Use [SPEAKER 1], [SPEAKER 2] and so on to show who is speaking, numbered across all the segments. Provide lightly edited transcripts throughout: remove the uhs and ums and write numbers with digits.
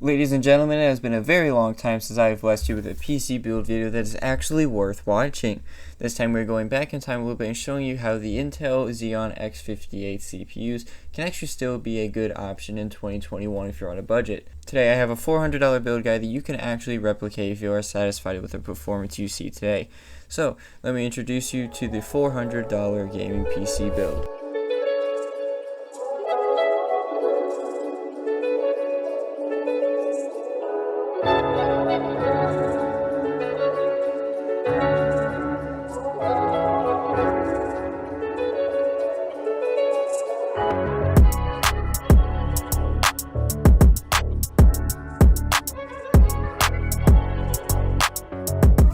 [SPEAKER 1] Ladies and gentlemen, it has been a very long time since I have blessed you with a PC build video that is actually worth watching. This time we're going back in time a little bit and showing you how the Intel Xeon X58 CPUs can actually still be a good option in 2021 if you're on a budget. Today I have a $400 build guide that you can actually replicate if you are satisfied with the performance you see today. So, let me introduce you to the $400 gaming PC build.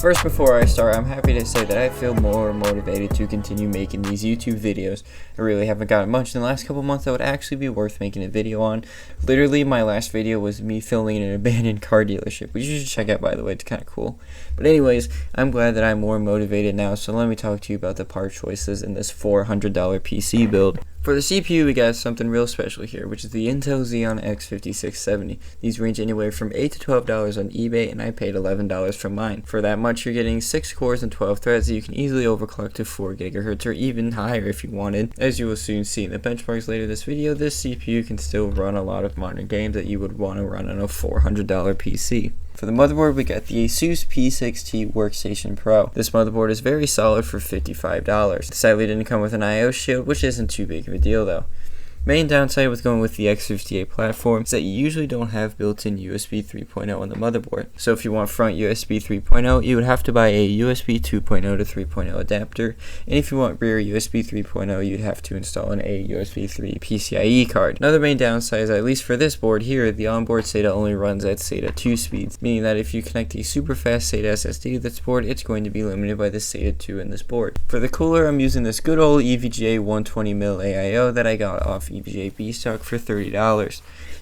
[SPEAKER 1] First, before I start, I'm happy to say that I feel more motivated to continue making these YouTube videos. I really haven't gotten much in the last couple months that would actually be worth making a video on. Literally, my last video was me filming in an abandoned car dealership, which you should check out, by the way. It's kind of cool. But anyways, I'm glad that I'm more motivated now, so let me talk to you about the part choices in this $400 PC build. For the CPU, we got something real special here, which is the Intel Xeon X5670. These range anywhere from $8 to $12 on eBay, and I paid $11 for mine. For that much, you're getting 6 cores and 12 threads that you can easily overclock to 4 GHz or even higher if you wanted. As you will soon see in the benchmarks later this video, this CPU can still run a lot of modern games that you would want to run on a $400 PC. For the motherboard, we got the Asus P6T Workstation Pro. This motherboard is very solid for $55. It sadly didn't come with an I/O shield, which isn't too big of a deal though. Main downside with going with the X58 platform is that you usually don't have built-in USB 3.0 on the motherboard. So if you want front USB 3.0, you would have to buy a USB 2.0 to 3.0 adapter, and if you want rear USB 3.0, you'd have to install an USB 3 PCIe card. Another main downside is, at least for this board here, the onboard SATA only runs at SATA 2 speeds, meaning that if you connect a super fast SATA SSD to this board, it's going to be limited by the SATA 2 in this board. For the cooler, I'm using this good old EVGA 120mm AIO that I got off EVGA B stock for $30.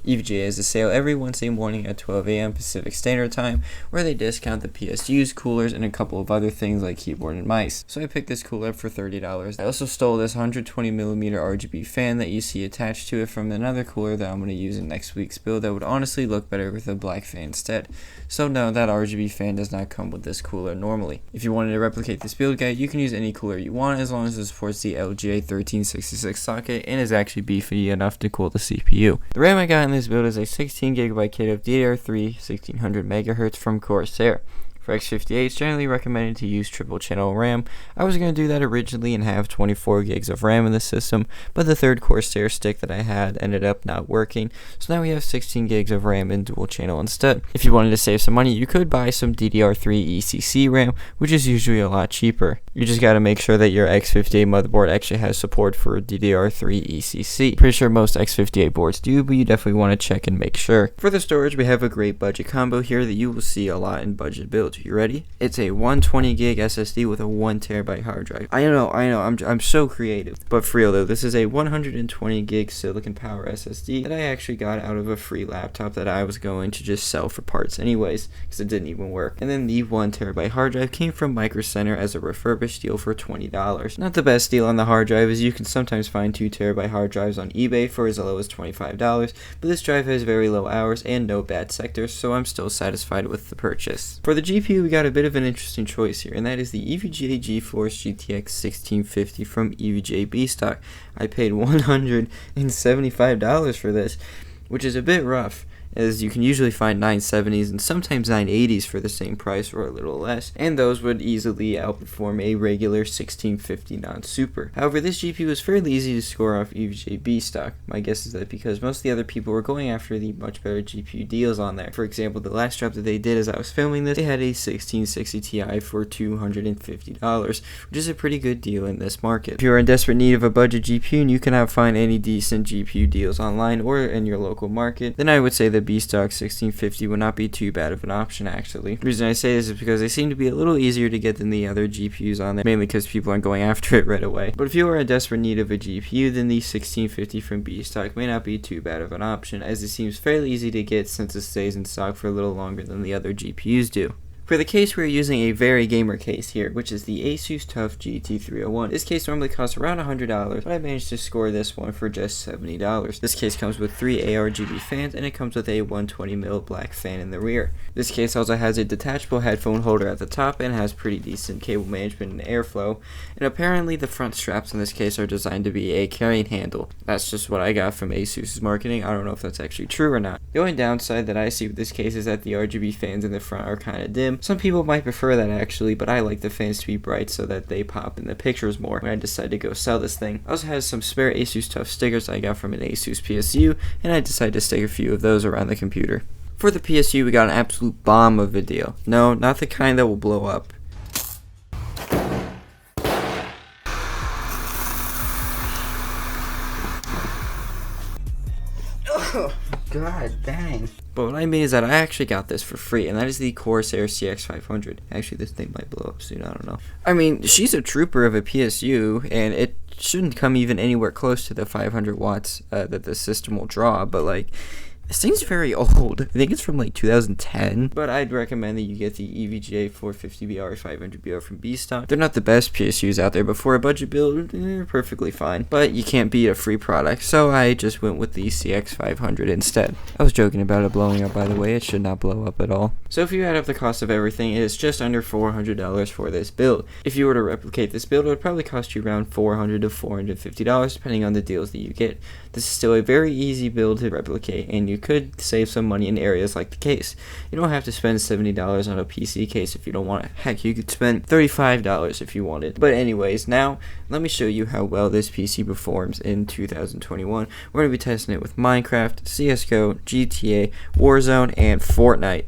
[SPEAKER 1] EVGA has a sale every Wednesday morning at 12 a.m. Pacific Standard Time, where they discount the PSUs, coolers, and a couple of other things like keyboard and mice. So I picked this cooler up for $30. I also stole this 120mm RGB fan that you see attached to it from another cooler that I'm going to use in next week's build that would honestly look better with a black fan instead. So no, that RGB fan does not come with this cooler normally. If you wanted to replicate this build guide, you can use any cooler you want as long as it supports the LGA 1366 socket and is actually beefy enough to cool the CPU. The RAM I got in this build is a 16GB kit of DDR3 1600 MHz from Corsair. For X58, it's generally recommended to use triple channel RAM. I was going to do that originally and have 24 gigs of RAM in the system, but the third Corsair stick that I had ended up not working, so now we have 16 gigs of RAM in dual channel instead. If you wanted to save some money, you could buy some DDR3 ECC RAM, which is usually a lot cheaper. You just got to make sure that your X58 motherboard actually has support for DDR3 ECC. Pretty sure most X58 boards do, but you definitely want to check and make sure. For the storage, we have a great budget combo here that you will see a lot in budget builds. You ready? It's a 120 gig SSD with a 1TB hard drive. I know, I'm so creative. But for real though, this is a 120 gig silicon power SSD that I actually got out of a free laptop that I was going to just sell for parts anyways, because it didn't even work. And then the 1TB hard drive came from Micro Center as a refurbished deal for $20. Not the best deal on the hard drive, as you can sometimes find 2TB hard drives on eBay for as low as $25, but this drive has very low hours and no bad sectors, so I'm still satisfied with the purchase. For the GPU, we got a bit of an interesting choice here, and that is the EVGA GeForce GTX 1650 from EVGA B stock. I paid $175 for this, which is a bit rough, as you can usually find 970s and sometimes 980s for the same price or a little less, and those would easily outperform a regular 1650 non-super. However, this GPU is fairly easy to score off EVGA B stock. My guess is that because most of the other people were going after the much better GPU deals on there. For example, the last drop that they did as I was filming this, they had a 1660 Ti for $250, which is a pretty good deal in this market. If you are in desperate need of a budget GPU and you cannot find any decent GPU deals online or in your local market, then I would say that B-Stock 1650 would not be too bad of an option actually. The reason I say this is because they seem to be a little easier to get than the other GPUs on there, mainly because people aren't going after it right away. But if you are in desperate need of a GPU, then the 1650 from B-Stock may not be too bad of an option, as it seems fairly easy to get since it stays in stock for a little longer than the other GPUs do. For the case, we're using a very gamer case here, which is the Asus TUF GT301. This case normally costs around $100, but I managed to score this one for just $70. This case comes with 3 ARGB fans, and it comes with a 120mm black fan in the rear. This case also has a detachable headphone holder at the top and has pretty decent cable management and airflow, and apparently the front straps in this case are designed to be a carrying handle. That's just what I got from Asus's marketing. I don't know if that's actually true or not. The only downside that I see with this case is that the RGB fans in the front are kind of dim. Some people might prefer that actually, but I like the fans to be bright so that they pop in the pictures more when I decide to go sell this thing. I also have some spare Asus TUF stickers I got from an Asus PSU, and I decided to stick a few of those around the computer. For the PSU, we got an absolute bomb of a deal. No, not the kind that will blow up. Oh, god dang. But what I mean is that I actually got this for free, and that is the Corsair CX500. Actually, this thing might blow up soon, I don't know. I mean, she's a trooper of a PSU, and it shouldn't come even anywhere close to the 500 watts that the system will draw, but like, this thing's very old. I think it's from like 2010, but I'd recommend that you get the EVGA 450BR 500BR from B-Stock. They're not the best PSUs out there, but for a budget build, they're perfectly fine. But you can't beat a free product, so I just went with the CX500 instead. I was joking about it blowing up, by the way. It should not blow up at all. So if you add up the cost of everything, it is just under $400 for this build. If you were to replicate this build, it would probably cost you around $400 to $450, depending on the deals that you get. This is still a very easy build to replicate, and you could save some money in areas like the case. You don't have to spend $70 on a PC case if you don't want it. Heck, you could spend $35 if you wanted. But anyways, now let me show you how well this PC performs in 2021. We're going to be testing it with Minecraft, CSGO, GTA, Warzone, and Fortnite.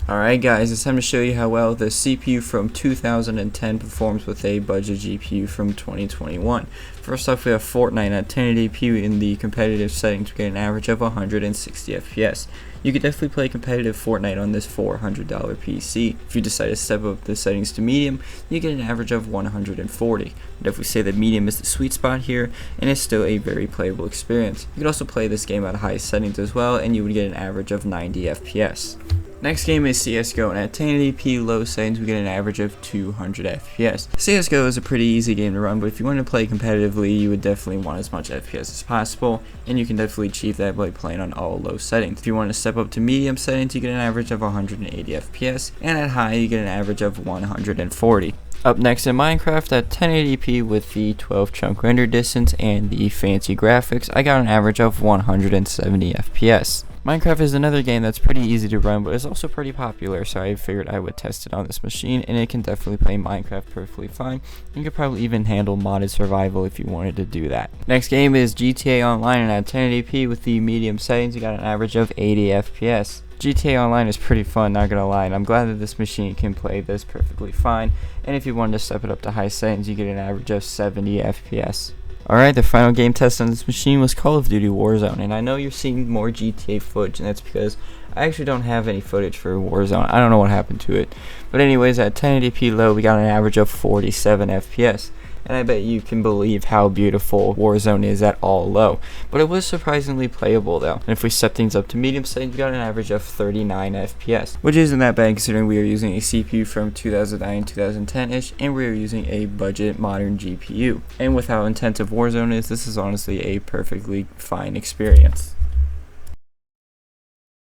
[SPEAKER 1] Alright guys, it's time to show you how well the CPU from 2010 performs with a budget GPU from 2021. First off, we have Fortnite at 1080p in the competitive settings. We get an average of 160 FPS. You could definitely play competitive Fortnite on this $400 PC. If you decide to step up the settings to medium, you get an average of 140. But if we say that medium is the sweet spot here, and it's still a very playable experience. You could also play this game at high settings as well, and you would get an average of 90 FPS. Next game is CSGO, and at 1080p low settings we get an average of 200 FPS. CSGO is a pretty easy game to run, but if you want to play competitively, you would definitely want as much FPS as possible, and you can definitely achieve that by playing on all low settings. If you want to step up to medium settings, you get an average of 180 FPS, and at high you get an average of 140. Up next in Minecraft at 1080p with the 12 chunk render distance and the fancy graphics, I got an average of 170 FPS. Minecraft is another game that's pretty easy to run, but it's also pretty popular, so I figured I would test it on this machine, and it can definitely play Minecraft perfectly fine. You could probably even handle modded survival if you wanted to do that. Next game is GTA Online, and at 1080p with the medium settings, you got an average of 80 FPS. GTA Online is pretty fun, not gonna lie, and I'm glad that this machine can play this perfectly fine, and if you wanted to step it up to high settings, you get an average of 70 FPS. Alright, the final game test on this machine was Call of Duty Warzone, and I know you're seeing more GTA footage, and that's because I actually don't have any footage for Warzone. I don't know what happened to it. But anyways, at 1080p low, we got an average of 47 FPS. And I bet you can believe how beautiful Warzone is at all low. But it was surprisingly playable though. And if we set things up to medium settings, we got an average of 39 FPS. Which isn't that bad considering we are using a CPU from 2009, 2010-ish, and we are using a budget modern GPU. And with how intensive Warzone is, this is honestly a perfectly fine experience.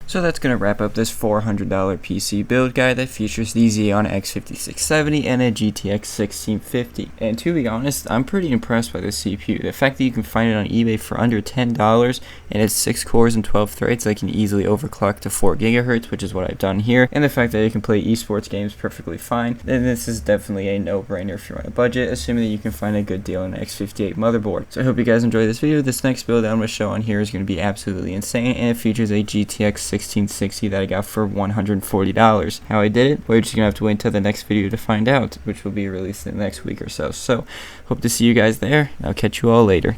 [SPEAKER 1] So that's going to wrap up this $400 PC build guide that features the Xeon X5670 and a GTX 1650. And to be honest, I'm pretty impressed by this CPU. The fact that you can find it on eBay for under $10 and it's 6 cores and 12 threads that can easily overclock to 4 GHz, which is what I've done here, and the fact that it can play esports games perfectly fine, then this is definitely a no-brainer if you're on a budget, assuming that you can find a good deal on an X58 motherboard. So I hope you guys enjoyed this video. This next build that I'm going to show on here is going to be absolutely insane, and it features a GTX 1660 that I got for $140. How I did it? Well, you're just gonna have to wait until the next video to find out, which will be released in the next week or so. So, hope to see you guys there. I'll catch you all later.